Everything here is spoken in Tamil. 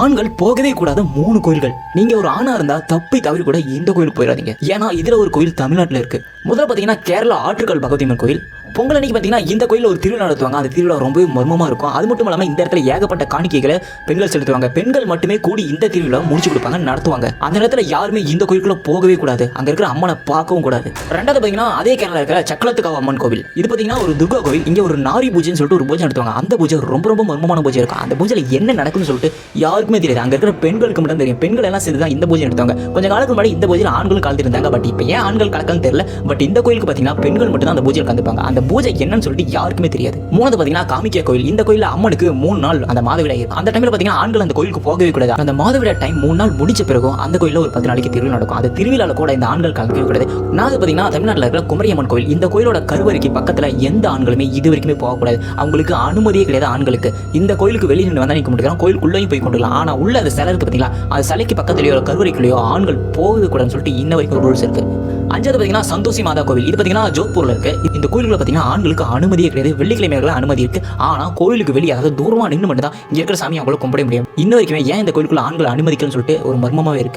ஆண்கள் போகவே கூடாத 3 கோயில்கள். நீங்க ஒரு ஆணா இருந்தா தப்பி தவறி கூட இந்த கோயிலுக்கு போயிடாதீங்க. ஏன்னா இதுல ஒரு கோயில் தமிழ்நாட்டில் இருக்கு. முதல்ல பாத்தீங்கன்னா கேரளா ஆற்றுக்கால் பகவதியம்மன் கோயில். பொங்கல் அன்னைக்கு பார்த்தீங்கன்னா இந்த கோயிலில் ஒரு திருவிழா நடத்துவாங்க. அந்த திருவிழா ரொம்ப மர்மமாக இருக்கும். அது மட்டும் இல்லாமல் இந்த இடத்துல ஏகப்பட்ட காணிக்கைகளை பெண்கள் செலுத்துவாங்க. பெண்கள் மட்டுமே கூடி இந்த திருவிழா முடிச்சு கொடுப்பாங்க, நடத்துவாங்க. அந்த இடத்துல யாருமே இந்த கோயிலுக்குள்ள போகவே கூடாது. அங்கே இருக்கிற அம்மனை பார்க்கவும் கூடாது. ரெண்டாவது பார்த்தீங்கன்னா அதே கேரளா இருக்கிற சக்கலத்துக்காவ அம்மன் கோவில். இது பார்த்தீங்கன்னா ஒரு துர்கா கோவில். இங்கே ஒரு நாரி பூஜைன்னு சொல்லிட்டு ஒரு பூஜை நடத்துவாங்க. அந்த பூஜை ரொம்ப மர்மமான பூஜை இருக்கும். அந்த பூஜையில் என்ன நடக்கும்னு சொல்லிட்டு யாருக்குமே தெரியாது. அங்கே இருக்கிற பெண்களுக்கு மட்டும் தெரியும். பெண்கள் எல்லாம் சேர்ந்து தான் இந்த பூஜை நடத்துவாங்க. கொஞ்சம் காலத்துக்கு முன்னாடி இந்த பூஜையில் ஆண்களும் கலந்துருந்தாங்க. பட் இப்போ ஏன் ஆண்கள் கலக்கன்னு தெரியல. பட் இந்த கோயிலுக்கு பார்த்தீங்கன்னா பெண்கள் மட்டும் தான் அந்த பூஜையில் கலந்துப்பாங்க. அந்த பூஜை என்னன்னு சொல்லிட்டு யாருக்குமே தெரியாது. மூணாவது பாத்தீங்கன்னா காமிக்கா கோயில். இந்த கோயில்ல அம்மனுக்கு 3 நாள் அந்த மாதவிடாய். அந்த டைம்ல பாத்தீங்கன்னா ஆண்கள் அந்த கோயிலுக்கு போகவே கூடாது. அந்த மாதவிடாய் டைம் 3 நாள் முடிச்ச பிறகு அந்த கோயில்ல ஒரு 10 நாளைக்கு திருவிழா நடக்கும். அந்த திருவிழால கூட இந்த ஆண்கள் கலக்கவே கூடாது. நாலு பாத்தீங்கன்னா தமிழ்நாட்டில் இருக்கிற குமரியம்மன் கோயில். இந்த கோயிலோட கருவறைக்கு பக்கத்துல எந்த ஆண்களுமே இது வரைக்குமே போகக்கூடாது. அவங்களுக்கு அனுமதியே கிடையாது ஆண்களுக்கு. இந்த கோயிலுக்கு வெளியே நின்று வந்தா நிற்க முடியும். கோயிலுக்குள்ளேயும் போய் கொண்டுலாம். ஆனா உள்ள அந்த சிலை இருக்கு பாத்தீங்களா, அந்த சிலைக்கு பக்கத்துலயோ கருவறைக்குள்ளேயோ ஆண்கள் போகவே கூடாதுன்னு சொல்லிட்டு இன்ன வரைக்கும் ரூல்ஸ் இருக்கு. அஞ்சாவது பாத்தீங்கன்னா சந்தோஷி மாதா கோவில். இது பாத்தீங்கன்னா ஜோத்பூர்ல இருக்கு. இந்த கோயிலுக்குள்ள பாத்தீங்கன்னா ஆண்களுக்கு அனுமதியே கிடையாது. வெள்ளிக்கிழமை அனுமதி இருக்கு. ஆனா கோயிலுக்கு வெளியே, அதாவது தூரமா நின்று மட்டும் தான் இங்க இருக்கிற சாமி அவங்களை கும்பிட முடியும். இன்ன வரைக்குமே ஏன் இந்த கோயிலுக்குள்ள ஆண்கள் அனுமதிக்கலன்னு சொல்லிட்டு ஒரு மர்மமாவே இருக்கு.